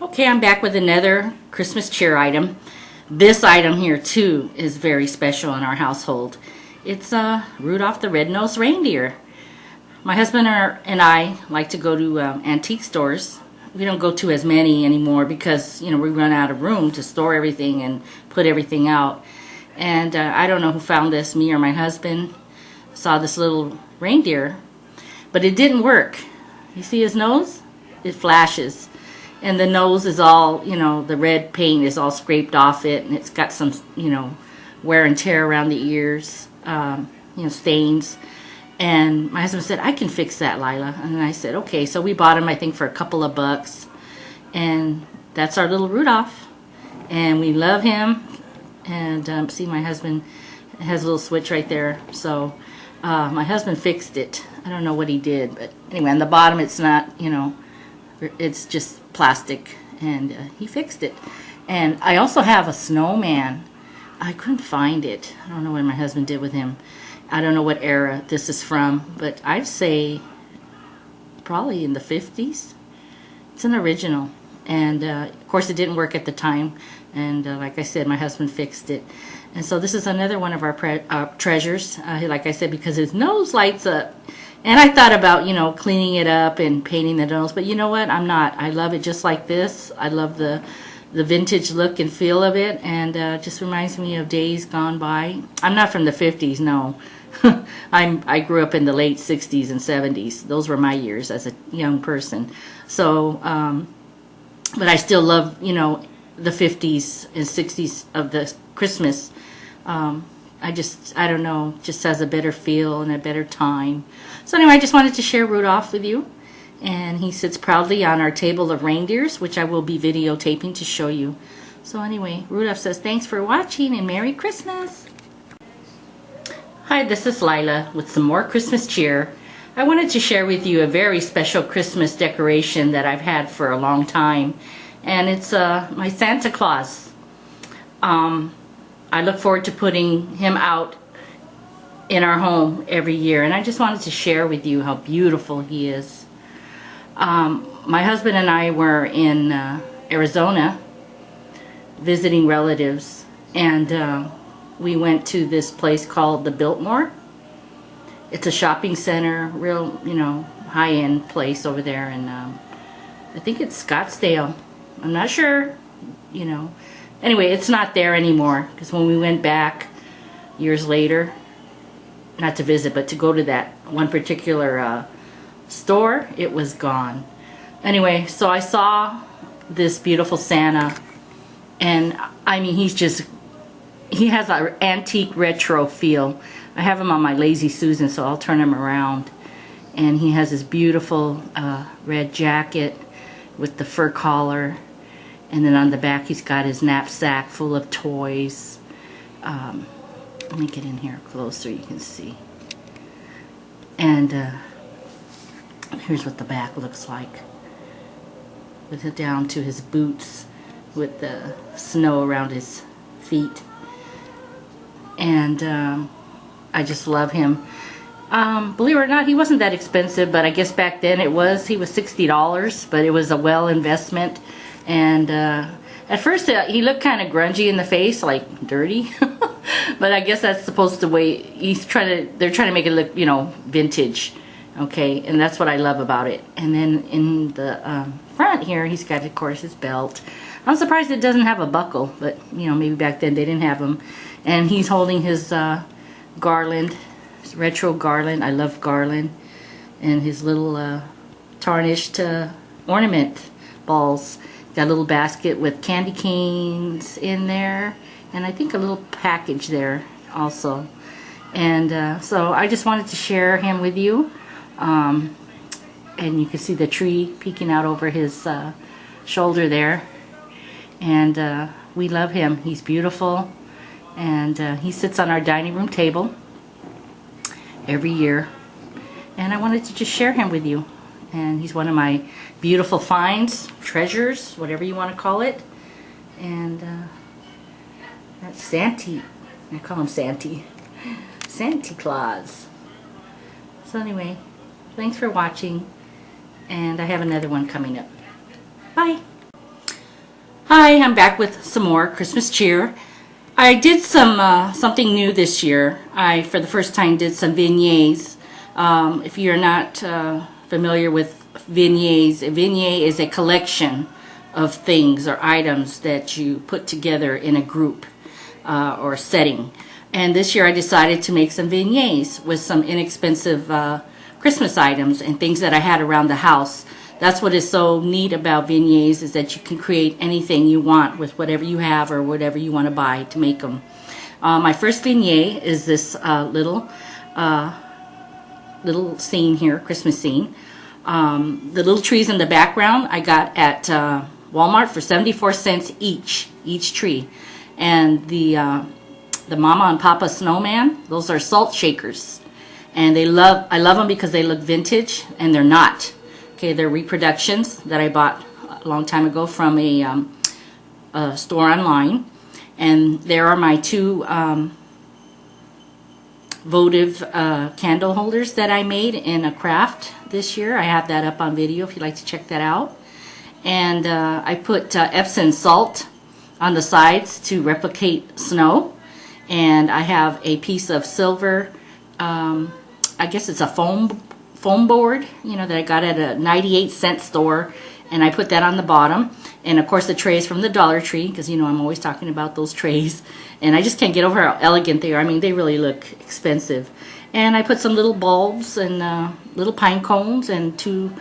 Okay, I'm back with another Christmas cheer item. This item here too is very special in our household. It's Rudolph the Red-Nosed Reindeer. My husband and I like to go to antique stores. We don't go to as many anymore because, you know, we run out of room to store everything and put everything out. And I don't know who found this, me or my husband. Saw this little reindeer, but it didn't work. You see his nose? It flashes. And the nose is all, you know, the red paint is all scraped off it, and it's got some, you know, wear and tear around the ears, you know, stains. And my husband said, I can fix that, Lila. And I said, okay. So we bought him, I think, for a couple of bucks. And that's our little Rudolph. And we love him. And see, my husband has a little switch right there. So my husband fixed it. I don't know what he did. But anyway, on the bottom, it's not, you know, it's just plastic, and he fixed it. And I also have a snowman. I couldn't find it. I don't know what my husband did with him. I don't know what era this is from, but I'd say probably in the 50s. It's an original, and of course it didn't work at the time, and like I said, my husband fixed it. And so this is another one of our treasures, like I said, because his nose lights up. And I thought about, you know, cleaning it up and painting the nose, but you know what? I'm not. I love it just like this. I love the vintage look and feel of it, and just reminds me of days gone by. I'm not from the 50s, no. I grew up in the late 60s and 70s. Those were my years as a young person. So, but I still love, you know, the 50s and 60s of the Christmas. I don't know, just has a better feel and a better time. So anyway, I just wanted to share Rudolph with you. And he sits proudly on our table of reindeers, which I will be videotaping to show you. So anyway, Rudolph says, thanks for watching and Merry Christmas. Hi, this is Lila with some more Christmas cheer. I wanted to share with you a very special Christmas decoration that I've had for a long time. And it's my Santa Claus. I look forward to putting him out in our home every year, and I just wanted to share with you how beautiful he is. My husband and I were in Arizona visiting relatives, and we went to this place called the Biltmore. It's a shopping center, real, you know, high-end place over there, and I think it's Scottsdale. I'm not sure, you know. Anyway, it's not there anymore, because when we went back years later, not to visit, but to go to that one particular store, it was gone. Anyway, so I saw this beautiful Santa, and I mean, he has an antique retro feel. I have him on my Lazy Susan, so I'll turn him around. And he has this beautiful red jacket with the fur collar. And then on the back, he's got his knapsack full of toys. Let me get in here closer, you can see. And here's what the back looks like. With it down to his boots, with the snow around his feet. And I just love him. Believe it or not, he wasn't that expensive, but I guess back then he was $60, but it was a well investment. And at first he looked kind of grungy in the face, like dirty. But I guess that's supposed to they're trying to make it look, you know, vintage. Okay, and that's what I love about it. And then in the front here, he's got, of course, his belt. I'm surprised it doesn't have a buckle, but, you know, maybe back then they didn't have them. And he's holding his garland, his retro garland. I love garland. And his little tarnished ornament balls. Got a little basket with candy canes in there, and I think a little package there also. And so I just wanted to share him with you. And you can see the tree peeking out over his shoulder there. And we love him. He's beautiful. And he sits on our dining room table every year. And I wanted to just share him with you. And he's one of my beautiful finds, treasures, whatever you want to call it. And that's Santy. I call him Santy. Santa Claus. So anyway, thanks for watching. And I have another one coming up. Bye. Hi, I'm back with some more Christmas cheer. I did something new this year. I, for the first time, did some beignets. If you're not familiar with beignets, a beignet is a collection of things or items that you put together in a group or setting. And this year I decided to make some beignets with some inexpensive Christmas items and things that I had around the house. That's what is so neat about beignets, is that you can create anything you want with whatever you have or whatever you want to buy to make them. My first beignet is this little scene here, Christmas scene. The little trees in the background I got at Walmart for 74 cents each tree. And the Mama and Papa snowman, those are salt shakers. And I love them because they look vintage, and they're not. Okay, they're reproductions that I bought a long time ago from a store online. And there are my two votive candle holders that I made in a craft this year. I have that up on video if you'd like to check that out. And I put Epsom salt on the sides to replicate snow. And I have a piece of silver, I guess it's a foam board, you know, that I got at a 98-cent store, and I put that on the bottom. And of course the trays from the Dollar Tree, because you know I'm always talking about those trays, and I just can't get over how elegant they are. I mean, they really look expensive. And I put some little bulbs and little pine cones and two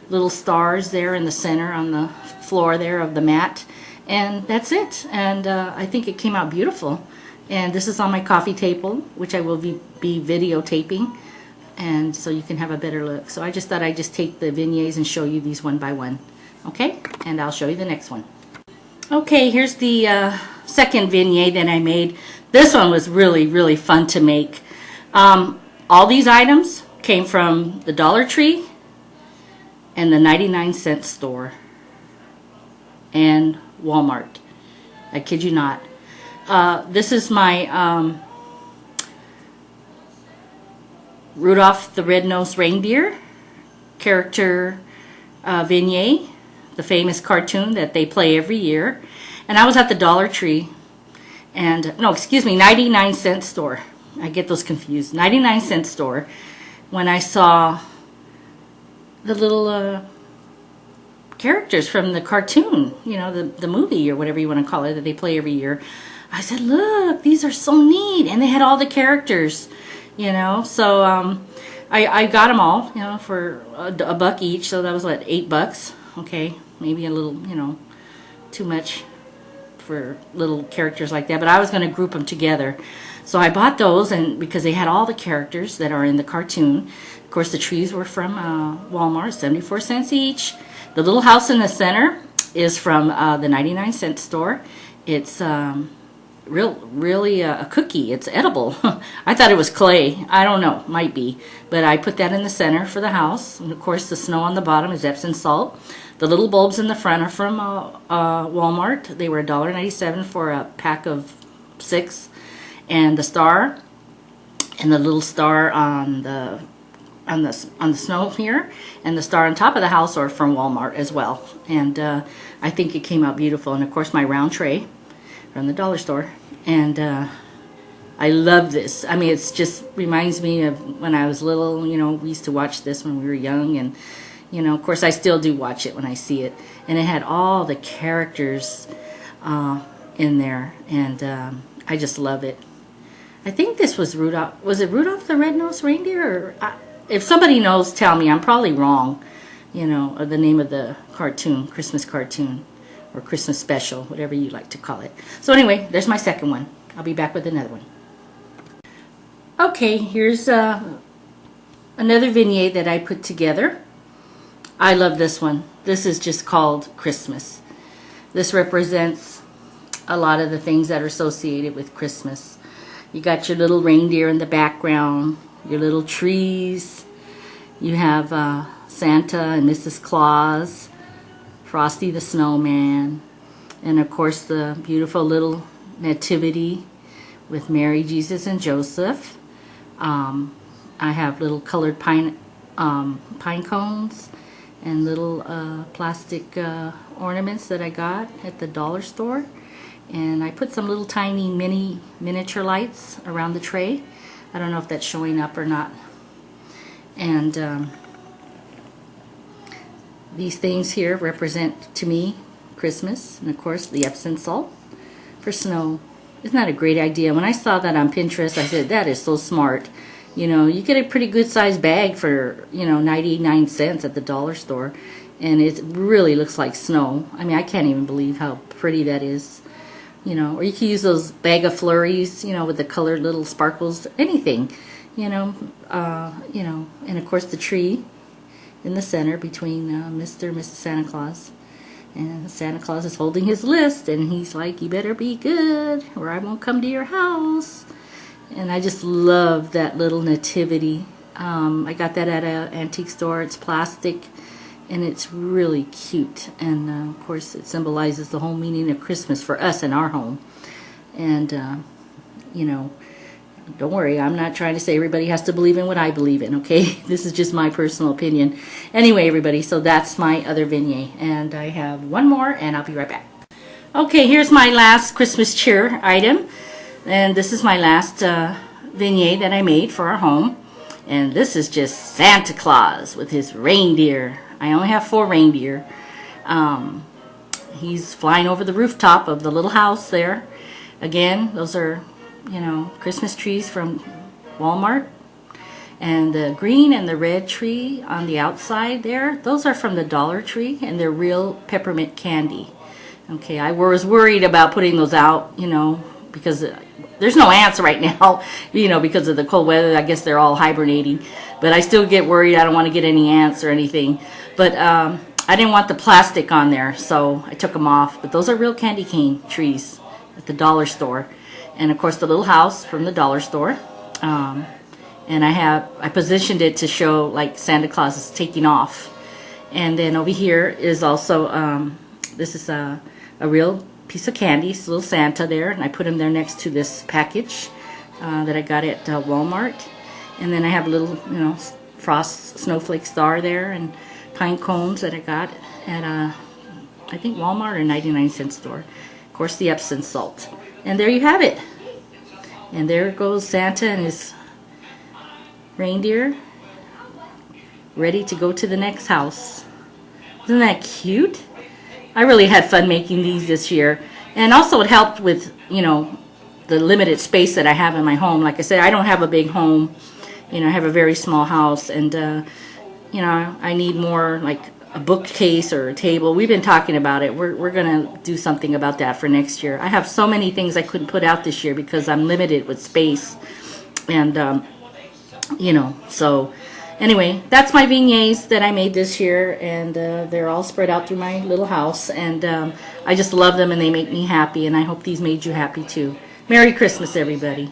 little stars there in the center on the floor there of the mat, and that's it. And I think it came out beautiful. And this is on my coffee table, which I will be videotaping, and so you can have a better look. So I just thought I'd just take the beignets and show you these one by one. Okay, and I'll show you the next one. Okay, here's the second beignet that I made. This one was really fun to make. All these items came from the Dollar Tree and the 99-cent store and Walmart. I kid you not. This is my Rudolph the Red-Nosed Reindeer character beignet, the famous cartoon that they play every year. And I was at the Dollar Tree, and no, excuse me, 99-cent store. I get those confused. 99-cent store, when I saw the little characters from the cartoon, you know, the movie or whatever you want to call it that they play every year. I said, look, these are so neat, and they had all the characters, you know. So I got them all, you know, for a buck each. So that was what, $8? Okay, maybe a little, you know, too much for little characters like that. But I was going to group them together, so I bought those, and because they had all the characters that are in the cartoon. Of course, the trees were from Walmart, 74 cents each. The little house in the center is from the 99-cent store. It's really a cookie. It's edible. I thought it was clay. I don't know, might be, but I put that in the center for the house. And of course the snow on the bottom is Epsom salt. The little bulbs in the front are from Walmart. They were $1.97 for a pack of 6. And the star and the little star on the snow here, and the star on top of the house are from Walmart as well. And I think it came out beautiful. And of course my round tray from the dollar store. And I love this. I mean, it just reminds me of when I was little. You know, we used to watch this when we were young, and you know, of course I still do watch it when I see it. And it had all the characters in there, and I just love it. I think this was Rudolph. Was it Rudolph the Red-Nosed Reindeer? Or if somebody knows, tell me. I'm probably wrong, you know, or the name of the cartoon, Christmas cartoon, or Christmas special, whatever you like to call it. So anyway, there's my second one. I'll be back with another one. Okay, here's another vignette that I put together. I love this one. This is just called Christmas. This represents a lot of the things that are associated with Christmas. You got your little reindeer in the background, your little trees. You have Santa and Mrs. Claus, Frosty the Snowman, and of course the beautiful little nativity with Mary, Jesus, and Joseph. I have little colored pine cones and little plastic ornaments that I got at the dollar store. And I put some little tiny miniature lights around the tray. I don't know if that's showing up or not. And these things here represent to me Christmas, and of course the Epsom salt for snow. Isn't that a great idea? When I saw that on Pinterest, I said, that is so smart. You know, you get a pretty good sized bag for, 99 cents at the dollar store, and it really looks like snow. I mean, I can't even believe how pretty that is. Or you can use those bag of flurries, with the colored little sparkles, anything, and of course the tree in the center between Mr. and Mrs. Santa Claus. And Santa Claus is holding his list, and he's like, you better be good or I won't come to your house. And I just love that little nativity. I got that at an antique store. It's plastic, and it's really cute. And of course it symbolizes the whole meaning of Christmas for us in our home. And don't worry, I'm not trying to say everybody has to believe in what I believe in, okay? This is just my personal opinion. Anyway, everybody, so that's my other vignette. And I have one more, and I'll be right back. Okay, here's my last Christmas cheer item. And this is my last vignette that I made for our home. And this is just Santa Claus with his reindeer. I only have 4 reindeer. He's flying over the rooftop of the little house there. Again, those are Christmas trees from Walmart. And the green and the red tree on the outside there, those are from the Dollar Tree, and they're real peppermint candy. Okay, I was worried about putting those out, because there's no ants right now, because of the cold weather. I guess they're all hibernating. But I still get worried. I don't want to get any ants or anything. But I didn't want the plastic on there, so I took them off. But those are real candy cane trees at the dollar store. And of course the little house from the dollar store. And I positioned it to show like Santa Claus is taking off. And then over here is also, this is a real piece of candy. It's a little Santa there. And I put him there next to this package that I got at Walmart. And then I have a little, frost snowflake star there, and pine cones that I got at, I think Walmart or 99-cent store. Of course, the Epsom salt. And there you have it. And there goes Santa and his reindeer, ready to go to the next house. Isn't that cute? I really had fun making these this year. And also it helped with, the limited space that I have in my home. Like I said, I don't have a big home. I have a very small house. And, I need more like a bookcase or a table. We've been talking about it. We're going to do something about that for next year. I have so many things I couldn't put out this year because I'm limited with space. And, so anyway, that's my vignettes that I made this year. And they're all spread out through my little house. And I just love them, and they make me happy. And I hope these made you happy too. Merry Christmas, everybody.